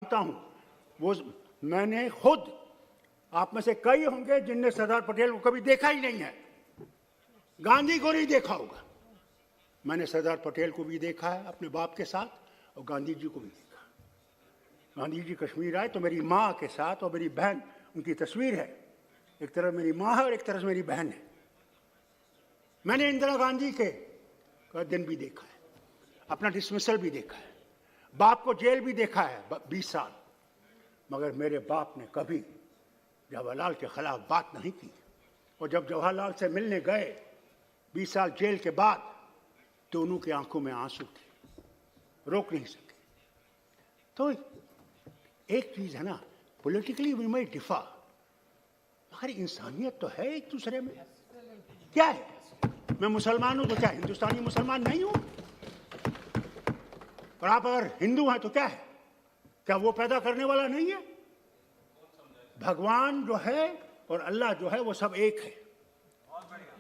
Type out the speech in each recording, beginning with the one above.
जानता हूं, वो मैंने खुद, आप में से कई होंगे जिनने सरदार पटेल को कभी देखा ही नहीं है, गांधी को नहीं देखा होगा। मैंने सरदार पटेल को भी देखा है अपने बाप के साथ और गांधी जी को भी देखा। गांधी जी कश्मीर आए तो मेरी माँ के साथ और मेरी बहन, उनकी तस्वीर है, एक तरफ मेरी माँ है और एक तरफ मेरी बहन है। मैंने इंदिरा गांधी के का दिन भी देखा है, अपना डिसमिसल भी देखा है, बाप को जेल भी देखा है 20 साल, मगर मेरे बाप ने कभी जवाहरलाल के खिलाफ बात नहीं की। और जब जवाहरलाल से मिलने गए 20 साल जेल के बाद, दोनों की आंखों में आंसू थे, रोक नहीं सके। तो एक चीज है ना, पॉलिटिकली वी may differ, मगर इंसानियत तो है एक दूसरे में। क्या है, मैं मुसलमान हूं तो क्या हिंदुस्तानी मुसलमान नहीं हूं? और आप अगर हिंदू हैं तो क्या है, क्या वो पैदा करने वाला नहीं है? भगवान जो है और अल्लाह जो है वो सब एक है,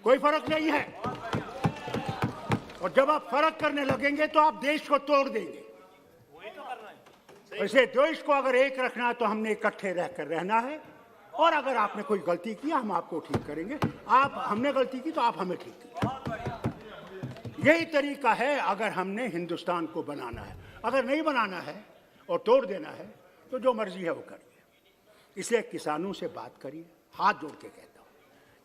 कोई फर्क नहीं है। और जब आप फर्क करने लगेंगे तो आप देश को तोड़ देंगे। इसे देश को अगर एक रखना है तो हमने इकट्ठे रहकर रहना है, और अगर आपने कोई गलती की हम आपको ठीक करेंगे, आप हमने गलती की तो आप हमें ठीक कीजिए। यही तरीका है अगर हमने हिंदुस्तान को बनाना है। अगर नहीं बनाना है और तोड़ देना है तो जो मर्जी है वो करिए। इसलिए किसानों से बात करिए, हाथ जोड़ के कहता हूँ,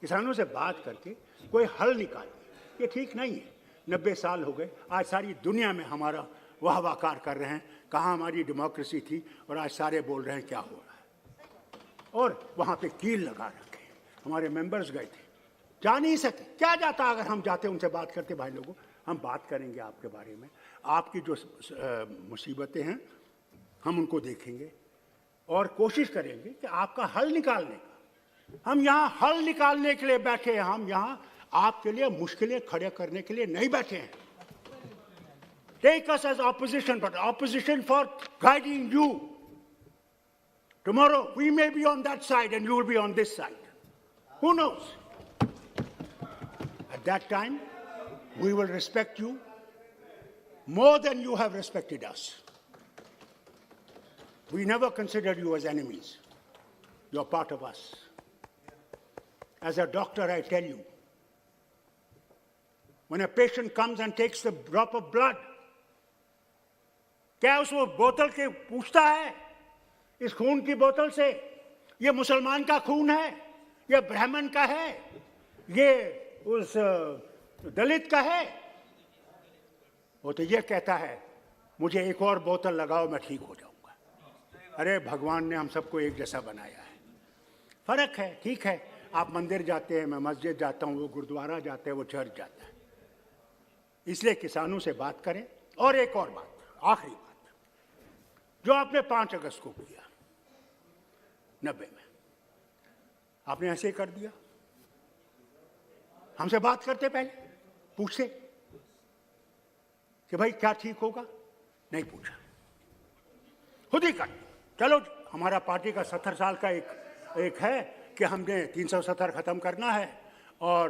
किसानों से बात करके कोई हल निकालिए। ये ठीक नहीं है, 90 साल हो गए, आज सारी दुनिया में हमारा वाहवाकार कर रहे हैं, कहाँ हमारी डेमोक्रेसी थी, और आज सारे बोल रहे हैं क्या हो रहा है। और वहाँ पे कील लगा रखे, हमारे मेंबर्स गए थे, जा नहीं सके। क्या जाता अगर हम जाते उनसे बात करते, भाई लोगों हम बात करेंगे आपके बारे में, आपकी जो मुसीबतें हैं हम उनको देखेंगे और कोशिश करेंगे कि आपका हल निकालने का। हम यहाँ हल निकालने के लिए बैठे हैं, हम यहाँ आपके लिए मुश्किलें खड़े करने के लिए नहीं बैठे हैं। Take us as opposition, but opposition for guiding you. Tomorrow we may be on that side and you will be on this side. Who knows? At that time, we will respect you more than you have respected us. We never considered you as enemies. You're part of us. As a doctor, I tell you, when a patient comes and takes a drop of blood, क्या उसको बोतल के पूछता है, इस खून की बोतल से ये मुसलमान का खून है, ये ब्राह्मण का है, ये उस दलित का है? वो तो ये कहता है मुझे एक और बोतल लगाओ मैं ठीक हो जाऊंगा। अरे भगवान ने हम सबको एक जैसा बनाया है, फर्क है, ठीक है। आप मंदिर जाते हैं, मैं मस्जिद जाता हूँ, वो गुरुद्वारा जाते हैं, वो चर्च जाता है। इसलिए किसानों से बात करें। और एक और बात, आखिरी बात, जो आपने 5 अगस्त को किया 90 में, आपने ऐसे कर दिया। हमसे बात करते पहले, पूछते कि भाई क्या ठीक होगा, नहीं पूछा, खुद ही कर। चलो हमारा पार्टी का 70 साल का एक है कि हमने 370 खत्म करना है और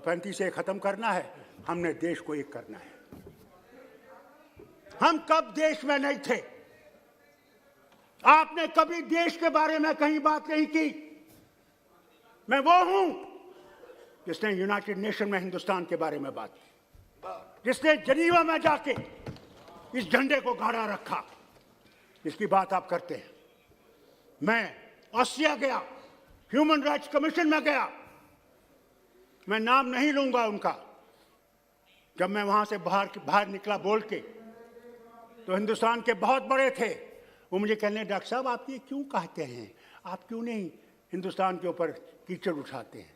35 से खत्म करना है, हमने देश को एक करना है। हम कब देश में नहीं थे? आपने कभी देश के बारे में कहीं बात नहीं की। मैं वो हूं जिसने यूनाइटेड नेशन में हिंदुस्तान के बारे में बात की, जिसने जनीवा में जाके इस झंडे को गाड़ा रखा, जिसकी बात आप करते हैं। मैं ऑस्ट्रिया गया, ह्यूमन राइट्स कमीशन में गया, मैं नाम नहीं लूंगा उनका। जब मैं वहां से बाहर निकला बोल के, तो हिंदुस्तान के बहुत बड़े थे, वो मुझे कहने, डॉक्टर साहब आप ये क्यों कहते हैं, आप क्यों नहीं हिंदुस्तान के ऊपर कीचड़ उठाते हैं?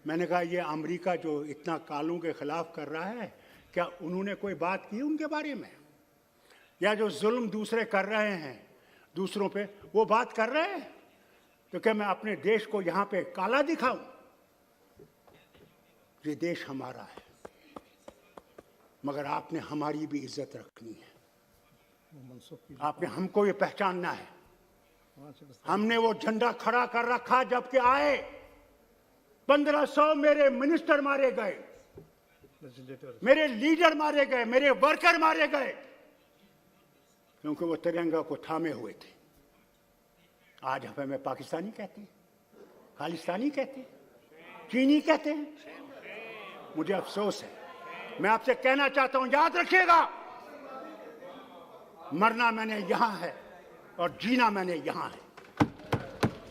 मैंने कहा ये अमेरिका जो इतना कालों के खिलाफ कर रहा है, क्या उन्होंने कोई बात की उनके बारे में? या जो जुल्म दूसरे कर रहे हैं दूसरों पे, वो बात कर रहे हैं? तो क्या मैं अपने देश को यहाँ पे काला दिखाऊं? ये देश हमारा है, मगर आपने हमारी भी इज्जत रखनी है, आपने हमको ये पहचानना है। हमने वो झंडा खड़ा कर रखा जबकि आए 1500 मेरे मिनिस्टर मारे गए, मेरे लीडर मारे गए, मेरे वर्कर मारे गए। क्योंकि वो तिरंगा को थामे हुए थे। आज हमें पाकिस्तानी कहते हैं, खालिस्तानी कहते हैं, चीनी कहते हैं। मुझे अफसोस है। मैं आपसे कहना चाहता हूं, याद रखिएगा, मरना मैंने यहां है और जीना मैंने यहां है,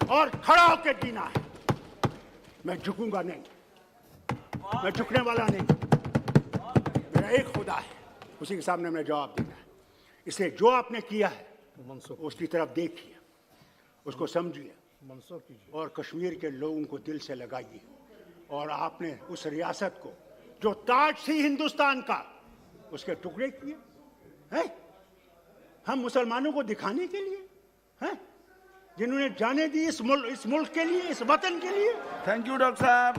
और खड़ा होकर जीना है। मैं झुकूंगा नहीं, मैं झुकने वाला नहीं। मेरा एक खुदा है, उसी के सामने मैं जवाब देना है। इसलिए जो आपने किया है उसकी तरफ देखिए, उसको समझिए और कश्मीर के लोगों को दिल से लगाइए। और आपने उस रियासत को जो ताज थी हिंदुस्तान का, उसके टुकड़े किए हैं हम मुसलमानों को दिखाने के लिए, हैं जिन्होंने जाने दी इस मुल्क के लिए, इस वतन के लिए। थैंक यू डॉक्टर साहब,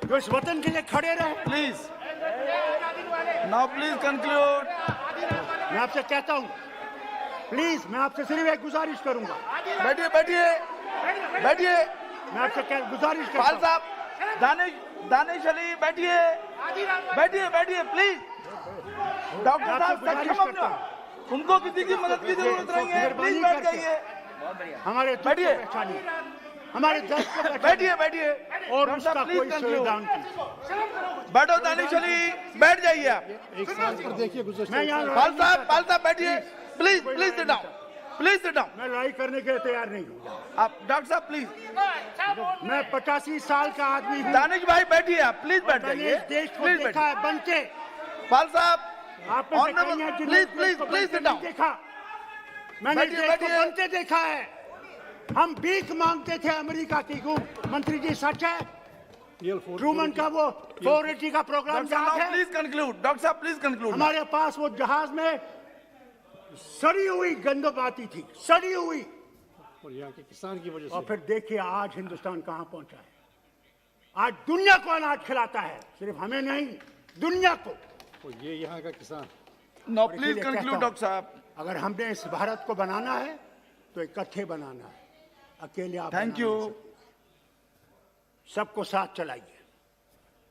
जो इस वतन के लिए खड़े रहे। Please now please conclude. मैं आपसे कहता हूं, प्लीज, मैं आपसे सिर्फ एक गुजारिश करूंगा। बैठिए बैठिए बैठिए। मैं आपसे गुजारिश करता पाल हूं। साहब, दानिश अली बैठिए बैठिए बैठिए प्लीज। डॉक्टर साहब सक्षम अपना, उनको किसी की मदद की जरूरत नहीं है, प्लीज बैठ जाइए। हमारे बैठिए, हमारे दर्द को बैठिए बैठिए और उसका कोई संविधान की। बैठो दानिश अली, बैठ जाइए आप। मैं यहाँ पाल साहब बैठिए please, please sit down, please sit down. मैं लड़ाई करने के लिए तैयार नहीं हूँ। आप डॉक्टर साहब प्लीज। मैं 85 साल का आदमी हूँ। दानिश भाई बैठिए आप, प्लीज बैठ मैंने जाइए, इस देश को प्लीज देखा है बनके। पाल साहब आपने प्लीज प्लीज सिट डाउन। देखा, मैंने इस देश को बनते देखा है। हम भीख मांगते थे अमेरिका की घूम। मंत्री जी सच है? ट्रूमन का वो 480 का प्रोग्राम याद है? प्लीज कंक्लूड डॉक्टर साहब, प्लीज कंक्लूड। हमारे पास वो जहाज में सड़ी हुई गंदम आती थी, सड़ी हुई, और यहाँ के किसान की वजह से। और फिर देखिए आज हिंदुस्तान कहां पहुंचा है। आज दुनिया को अनाज खिलाता है, सिर्फ हमें नहीं, दुनिया को। और ये यहाँ का किसान। नो प्लीज कंक्लूड डॉक्टर साहब। अगर हमने इस भारत को बनाना है तो इकट्ठे बनाना है, अकेले आप थैंक बना यू। नहीं सकते। सबको साथ चलाइए,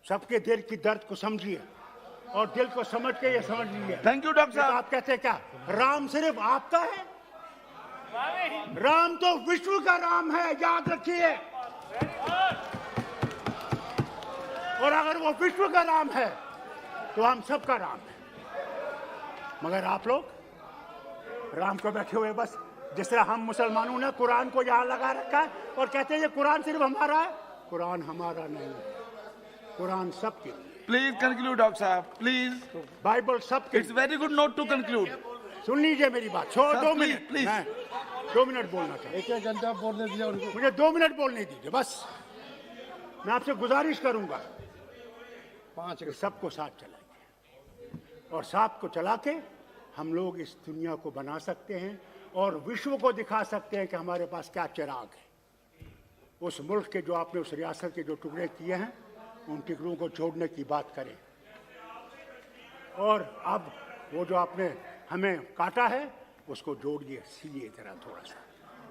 सबके दिल की दर्द को समझिए और दिल को समझ के ये समझ लीजिए। थैंक यू डॉक्टर साहब। आप कहते क्या राम सिर्फ आपका है? राम तो विश्व का राम है, याद रखिए। और अगर वो विश्व का राम है तो हम सबका राम है। मगर आप लोग राम को बैठे हुए बस, जिस तरह हम मुसलमानों ने कुरान को यहां लगा रखा है और कहते हैं ये कुरान सिर्फ हमारा है। कुरान हमारा नहीं है, कुरान सबके लिए। प्लीज कंक्लूड डॉक्टर साहब, प्लीज। बाइबल सबके it's very good note to conclude. सुन लीजिए मेरी बात। छोड़ 2 मिनट, प्लीज। मैं 2 मिनट बोलना चाहता हूं। एक घंटा बोलने दिया उनको। मुझे 2 मिनट बोलने दीजिए बस। मैं आपसे गुजारिश करूंगा 5 कि सबको साथ चलाइए, और साथ को चला के हम लोग इस दुनिया को बना सकते हैं और विश्व को दिखा सकते हैं कि हमारे पास क्या चिराग है। उस मुल्क के जो आपने उस रियासत के जो टुकड़े किए हैं, उन टुकड़ों को जोड़ने की बात करें। और अब वो जो आपने हमें काटा है उसको जोड़िए, सीलिए जरा थोड़ा सा।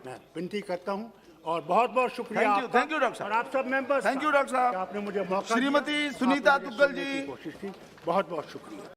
मैं विनती करता हूं और बहुत बहुत शुक्रिया। थैंक यू डॉक्टर साहब। और आप सब मेंबर्स, थैंक यू डॉक्टर साहब। आपने मुझे मौका श्रीमती दिया, सुनीता आपने मुझे दुग्गल सुनने जी। की कोशिश की। बहुत बहुत शुक्रिया।